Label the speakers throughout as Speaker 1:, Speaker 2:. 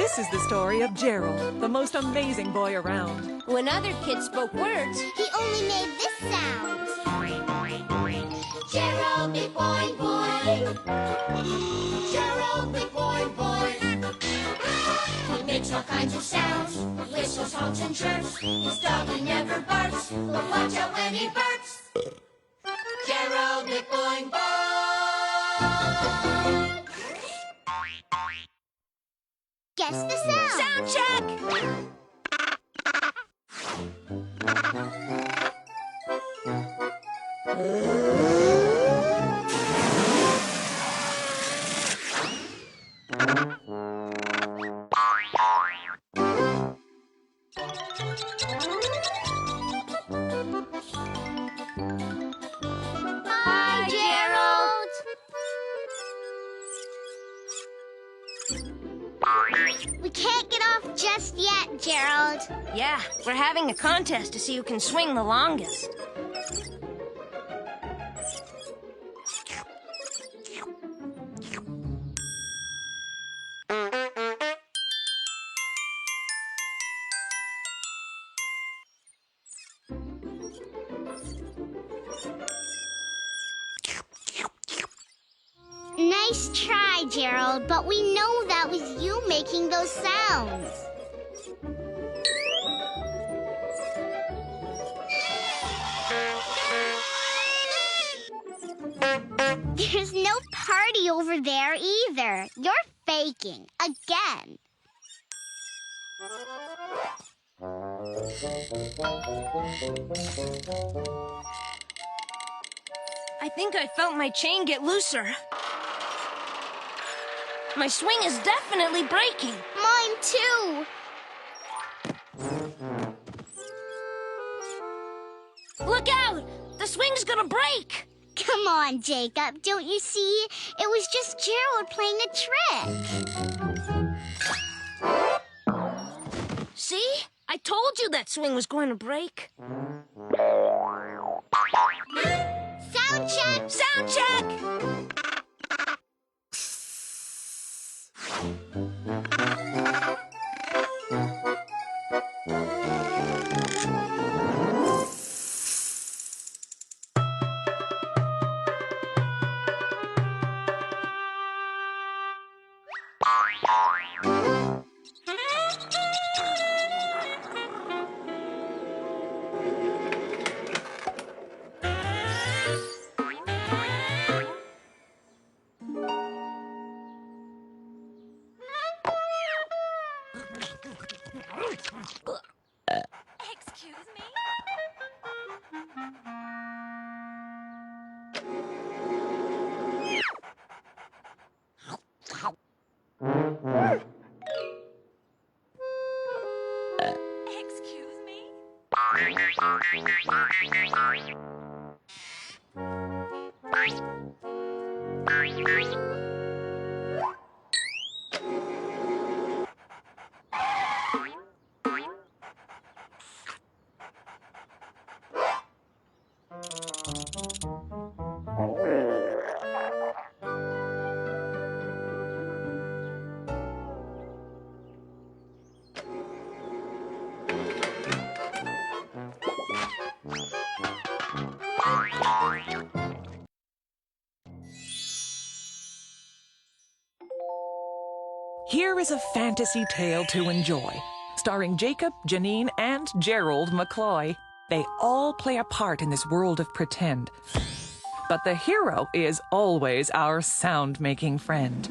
Speaker 1: This is the story of Gerald, the most amazing boy around.
Speaker 2: When other kids spoke words,
Speaker 3: he only made this sound.
Speaker 4: Gerald McBoing Boing. Gerald McBoing Boing. He makes all kinds of sounds, whistles, honks, and chirps. His doggy never barks, but watch out when he burps. Gerald McBoing Boing.
Speaker 3: Guess the sound.
Speaker 2: sound check!
Speaker 3: Hi, Gerald. We can't get off just yet, Gerald.
Speaker 2: Yeah, we're having a contest to see who can swing the longest.
Speaker 3: Nice try, Gerald, but we know that was you making those sounds. There's no party over there either. You're faking again.
Speaker 2: I think I felt my chain get looser. My swing is definitely breaking.
Speaker 3: Mine too.
Speaker 2: Look out! The swing's gonna break!
Speaker 3: Come on, Jacob. Don't you see? It was just Gerald playing a trick.
Speaker 2: See? I told you that swing was going to break.
Speaker 3: Sound check!
Speaker 2: Sound check!
Speaker 4: Excuse me? Excuse me?
Speaker 1: Here is a fantasy tale to enjoy, starring Jacob, Janine, and Gerald McCloy. They all play a part in this world of pretend. But the hero is always our sound-making friend.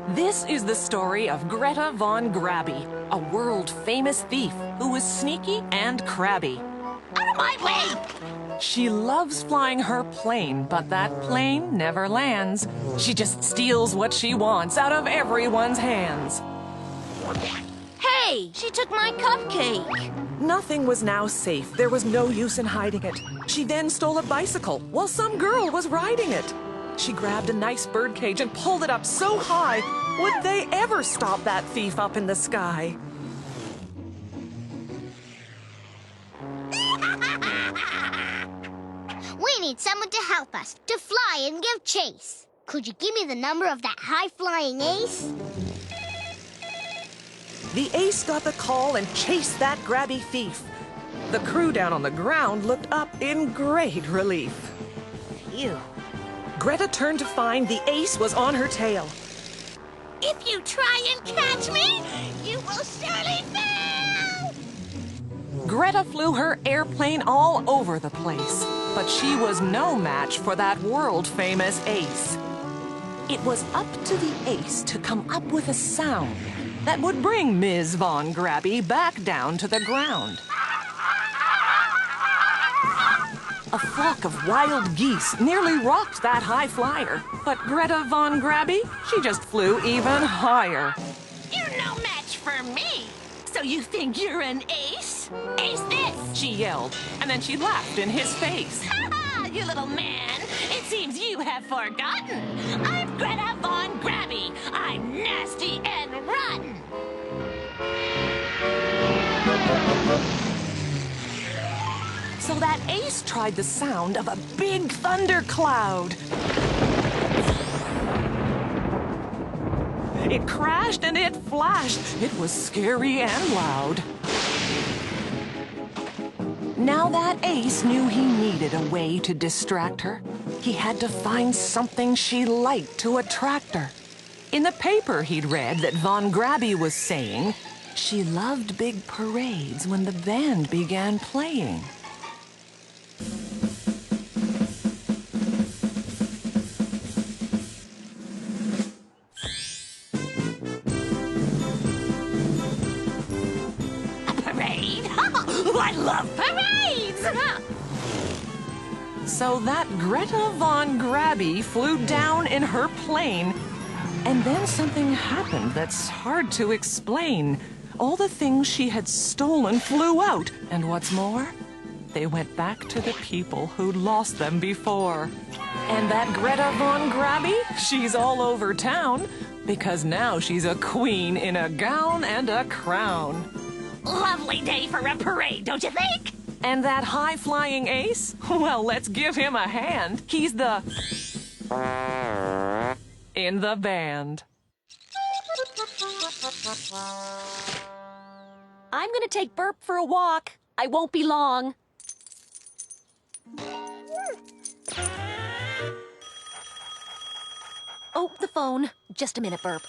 Speaker 1: This is the story of Greta von Grabby, a world-famous thief who was sneaky and crabby.
Speaker 4: Out of my way!
Speaker 1: She loves flying her plane, but that plane never lands. She just steals what she wants out of everyone's hands.
Speaker 2: Hey, she took my cupcake.
Speaker 1: Nothing was now safe. There was no use in hiding it. She then stole a bicycle while some girl was riding it. She grabbed a nice birdcage and pulled it up so high. Would they ever stop that thief up in the sky?
Speaker 3: We need someone to help us, to fly and give chase. Could you give me the number of that high-flying ace?
Speaker 1: The ace got the call and chased that grabby thief. The crew down on the ground looked up in great relief.
Speaker 2: Phew.
Speaker 1: Greta turned to find the ace was on her tail.
Speaker 2: If you try and catch me, you will surely fail!
Speaker 1: Greta flew her airplane all over the place, but she was no match for that world-famous ace. It was up to the ace to come up with a sound that would bring Ms. Von Grabby back down to the ground. A flock of wild geese nearly rocked that high flyer, but Greta Von Grabby, she just flew even higher.
Speaker 2: You're no match for me! So you think you're an ace? Ace this!
Speaker 1: She yelled, and then she laughed in his face.
Speaker 2: Ha ha, you little man! It seems you have forgotten. I'm Greta Von Grabby. I'm nasty and rotten.
Speaker 1: So that ace tried the sound of a big thundercloud. It crashed and it flashed. It was scary and loud. Now that ace knew he needed a way to distract her. He had to find something she liked to attract her. In the paper he'd read that Von Grabby was saying she loved big parades when the band began playing.
Speaker 2: Parade? I love parades!
Speaker 1: So that Greta Von Grabby flew down in her plane, and then something happened that's hard to explain. All the things she had stolen flew out, and what's more, they went back to the people who'd lost them before. And that Greta Von Grabby, she's all over town, because now she's a queen in a gown and a crown.
Speaker 2: Lovely day for a parade, don't you think?
Speaker 1: And that high-flying ace? Well, let's give him a hand. He's the... in the band.
Speaker 5: I'm gonna take Burp for a walk. I won't be long. Oh, the phone. Just a minute, Burp.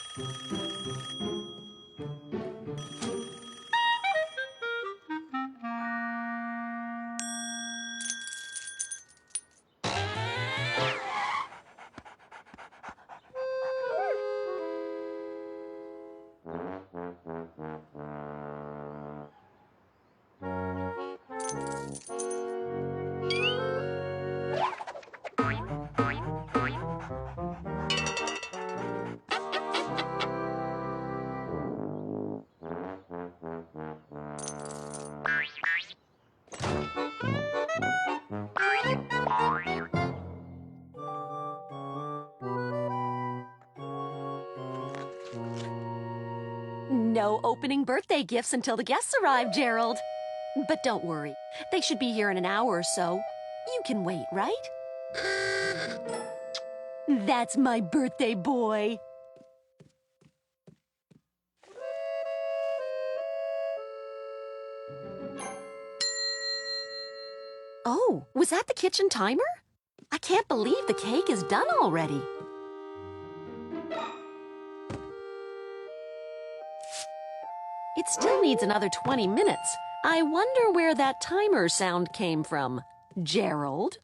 Speaker 5: No opening birthday gifts until the guests arrive, Gerald. But don't worry. They should be here in an hour or so. You can wait, right? That's my birthday boy. Oh, was that the kitchen timer? I can't believe the cake is done already. It still needs another 20 minutes. I wonder where that timer sound came from. Gerald?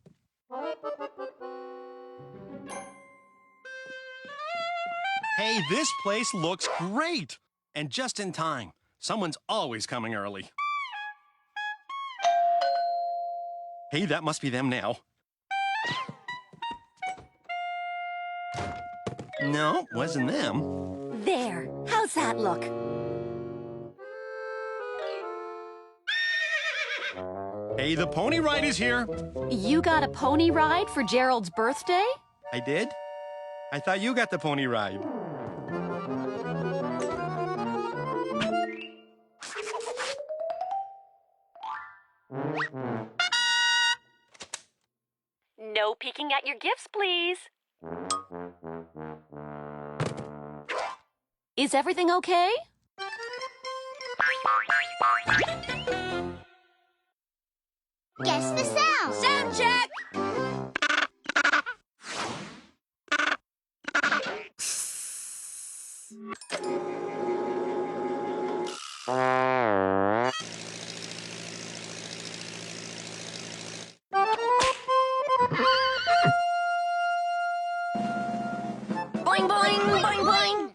Speaker 6: Hey, this place looks great! And just in time. Someone's always coming early. Hey, that must be them now. No, wasn't them.
Speaker 5: There. How's that look?
Speaker 6: Hey, the pony ride is here.
Speaker 5: You got a pony ride for Gerald's birthday?
Speaker 6: I did? I thought you got the pony ride.
Speaker 5: No peeking at your gifts, please. Is everything okay?
Speaker 3: Guess the sound.
Speaker 2: Sound check! Boing, boing, boing, boing.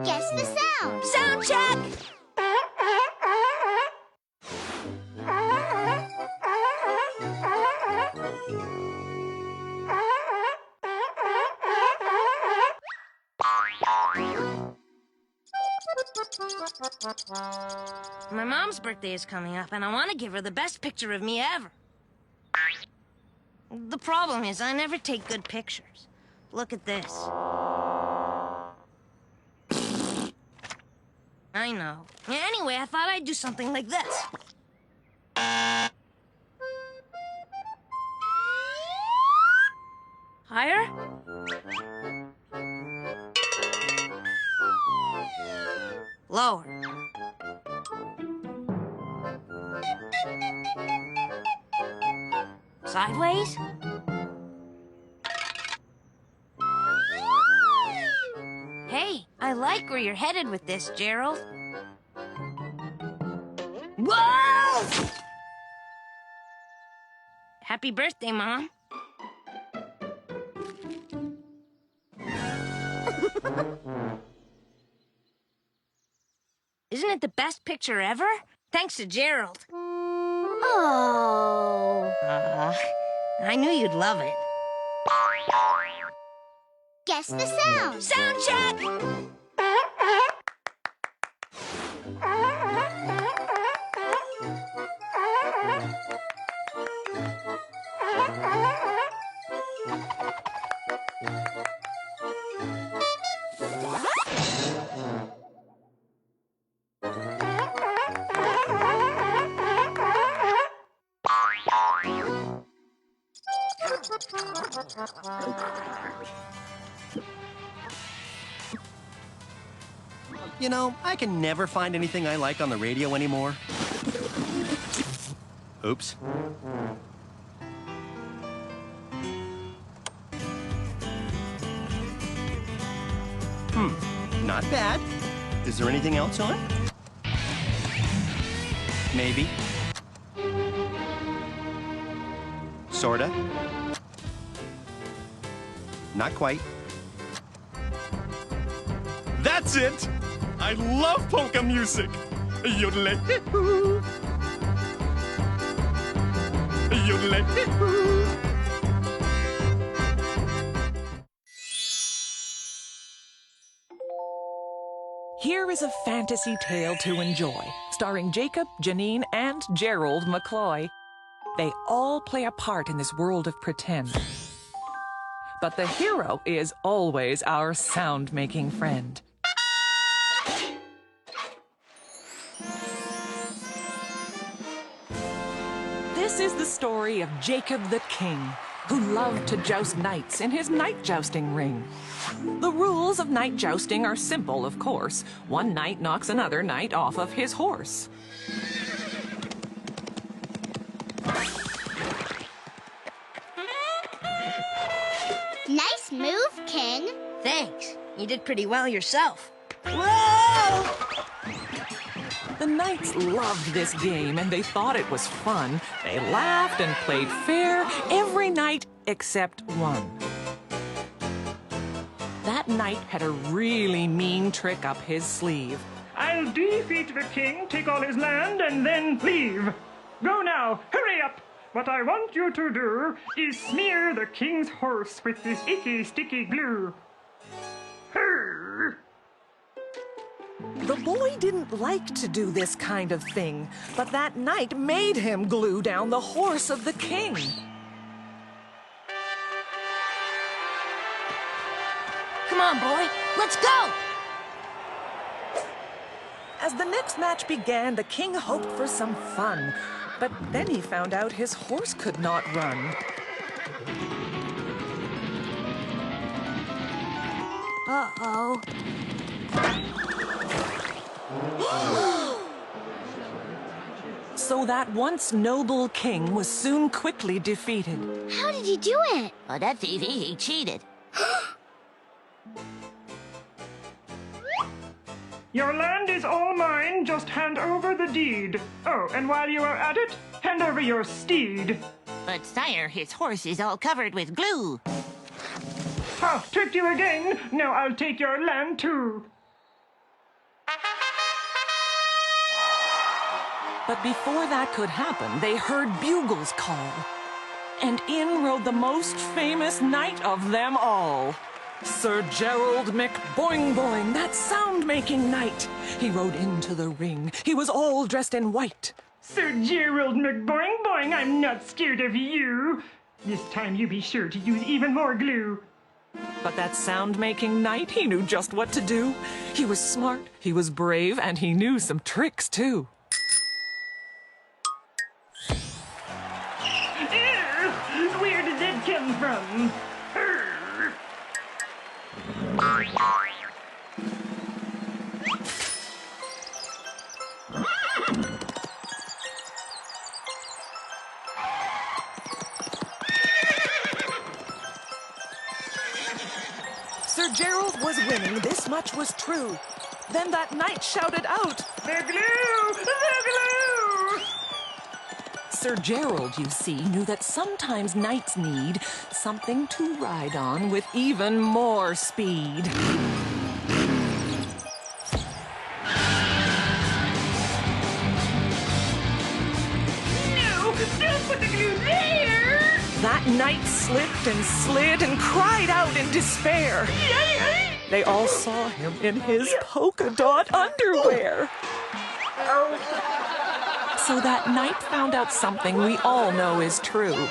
Speaker 3: Guess the sound.
Speaker 2: Sound check! My mom's birthday is coming up, and I want to give her the best picture of me ever. The problem is I never take good pictures. Look at this. I know. Anyway, I thought I'd do something like this. Higher? Lower. Sideways? Hey, I like where you're headed with this, Gerald. Whoa! Happy birthday, Mom. Isn't it the best picture ever? Thanks to Gerald.
Speaker 3: Oh.
Speaker 2: I knew you'd love it.
Speaker 3: Guess the sound.
Speaker 2: Sound check!
Speaker 6: You know, I can never find anything I like on the radio anymore. Oops. Not bad. Is there anything else on? Maybe. Sorta. Not quite. That's it! I love polka music! Yodelay-hee-hoo! Yodelay-hee-hoo!
Speaker 1: Here is a fantasy tale to enjoy, starring Jacob, Janine, and Gerald McCloy. They all play a part in this world of pretend. But the hero is always our sound-making friend. This is the story of Jacob the King, who loved to joust knights in his knight jousting ring. The rules of knight jousting are simple, of course. One knight knocks another knight off of his horse.
Speaker 3: Nice move, King.
Speaker 2: Thanks. You did pretty well yourself. Whoa!
Speaker 1: The knights loved this game and they thought it was fun. They laughed and played fair every night except one. That knight had a really mean trick up his sleeve.
Speaker 7: I'll defeat the king, take all his land, and then leave. Go now, hurry up! What I want you to do is smear the king's horse with this icky, sticky glue. Hurr!
Speaker 1: The boy didn't like to do this kind of thing, but that knight made him glue down the horse of the king.
Speaker 2: Come on, boy. Let's go!
Speaker 1: As the next match began, the king hoped for some fun, but then he found out his horse could not run.
Speaker 2: Uh-oh.
Speaker 1: So that once noble king was soon quickly defeated.
Speaker 3: How did he do it?
Speaker 2: Oh, that's easy. He cheated.
Speaker 7: Your land is all mine, just hand over the deed. Oh, and while you are at it, hand over your steed.
Speaker 2: But, sire, his horse is all covered with glue.
Speaker 7: Ha! Tricked you again! Now I'll take your land too.
Speaker 1: But before that could happen, they heard bugles call. And in rode the most famous knight of them all, Sir Gerald McBoing Boing, that sound-making knight. He rode into the ring. He was all dressed in white.
Speaker 7: Sir Gerald McBoing Boing, I'm not scared of you. This time you be sure to use even more glue.
Speaker 1: But that sound-making knight, he knew just what to do. He was smart, he was brave, and he knew some tricks, too.
Speaker 7: Where did that come from? Urgh.
Speaker 1: Sir Gerald was winning, this much was true. Then that knight shouted out,
Speaker 7: The glue! The glue!
Speaker 1: Sir Gerald, you see, knew that sometimes knights need something to ride on with even more speed.
Speaker 7: No! Don't put the glue there!
Speaker 1: That knight slipped and slid and cried out in despair. They all saw him in his polka dot underwear. So that knight found out something we all know is true.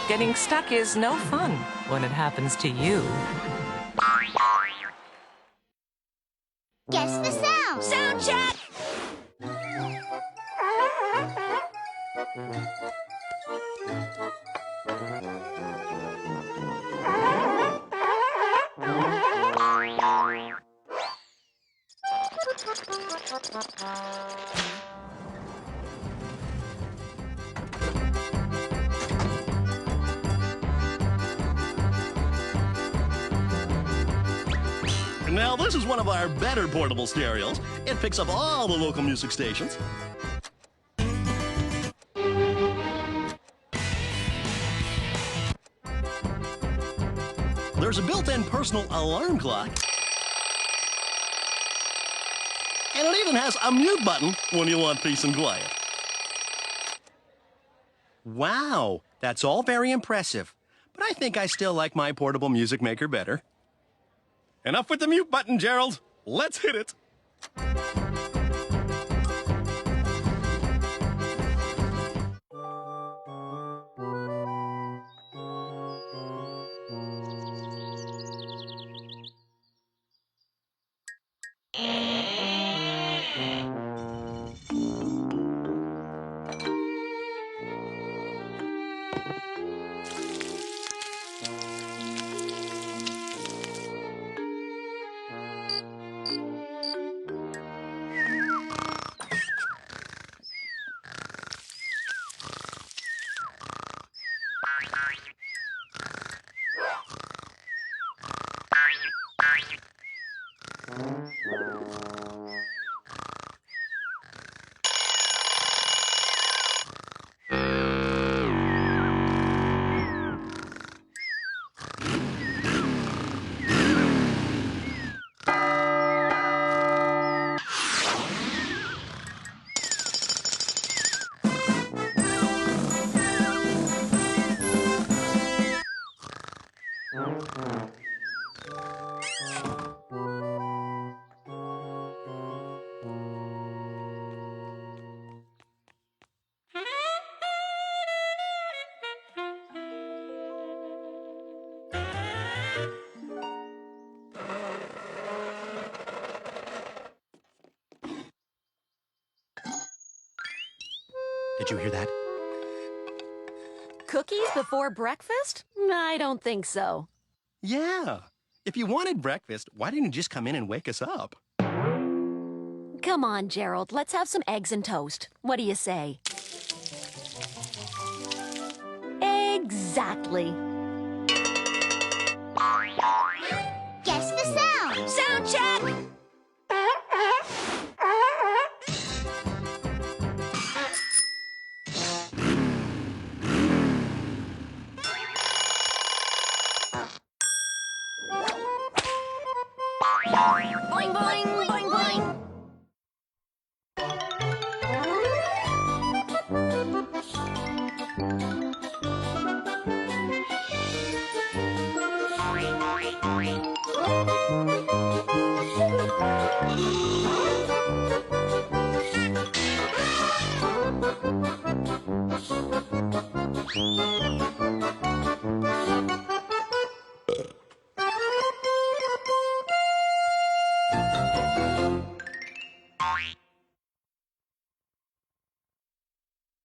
Speaker 1: Getting stuck is no fun when it happens to you.
Speaker 3: Guess the sound.
Speaker 2: Sound check!
Speaker 6: Now, this is one of our better portable stereos. It picks up all the local music stations. There's a built-in personal alarm clock. And it even has a mute button when you want peace and quiet. Wow, that's all very impressive. But I think I still like my portable music maker better. Enough with the mute button, Gerald. Let's hit it. Did you hear that?
Speaker 5: Cookies before breakfast? I don't think so.
Speaker 6: Yeah. If you wanted breakfast, why didn't you just come in and wake us up?
Speaker 5: Come on, Gerald. Let's have some eggs and toast. What do you say? Exactly.
Speaker 3: Guess the sound.
Speaker 2: Sound check! Boing, boing, boing, boing.